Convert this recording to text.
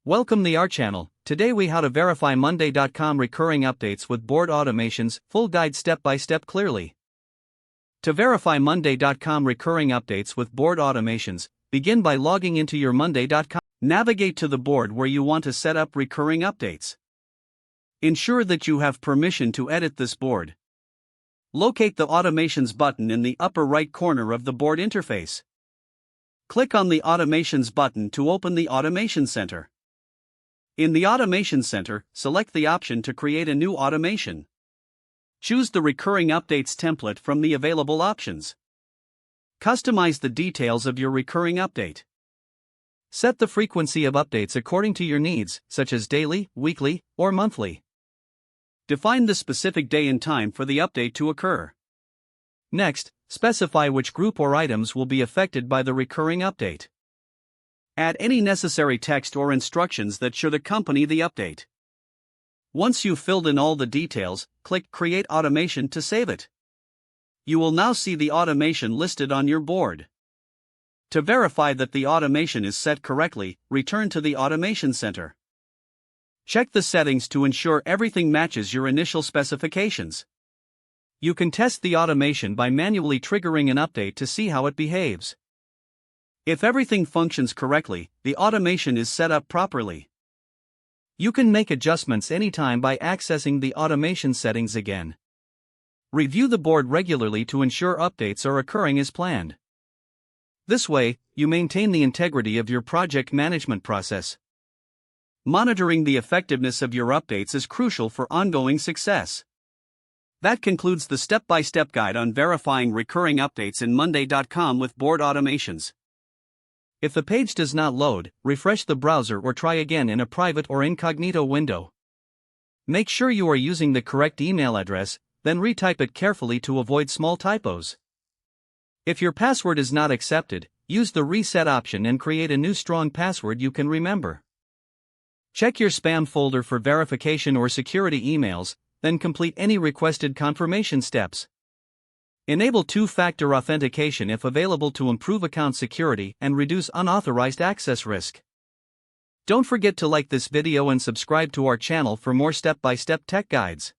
Welcome to our channel. Today we how to verify monday.com recurring updates with board automations, full guide step by step clearly. To verify monday.com recurring updates with board automations, begin by logging into your monday.com. Navigate to the board where you want to set up recurring updates. Ensure that you have permission to edit this board. Locate the automations button in the upper right corner of the board interface. Click on the automations button to open the Automation Center. In the Automation Center, select the option to create a new automation. Choose the Recurring Updates template from the available options. Customize the details of your recurring update. Set the frequency of updates according to your needs, such as daily, weekly, or monthly. Define the specific day and time for the update to occur. Next, specify which group or items will be affected by the recurring update. Add any necessary text or instructions that should accompany the update. Once you've filled in all the details, click Create Automation to save it. You will now see the automation listed on your board. To verify that the automation is set correctly, return to the Automation Center. Check the settings to ensure everything matches your initial specifications. You can test the automation by manually triggering an update to see how it behaves. If everything functions correctly, the automation is set up properly. You can make adjustments anytime by accessing the automation settings again. Review the board regularly to ensure updates are occurring as planned. This way, you maintain the integrity of your project management process. Monitoring the effectiveness of your updates is crucial for ongoing success. That concludes the step-by-step guide on verifying recurring updates in monday.com with board automations. If the page does not load, refresh the browser or try again in a private or incognito window. Make sure you are using the correct email address, then retype it carefully to avoid small typos. If your password is not accepted, use the reset option and create a new strong password you can remember. Check your spam folder for verification or security emails, then complete any requested confirmation steps. Enable two-factor authentication if available to improve account security and reduce unauthorized access risk. Don't forget to like this video and subscribe to our channel for more step-by-step tech guides.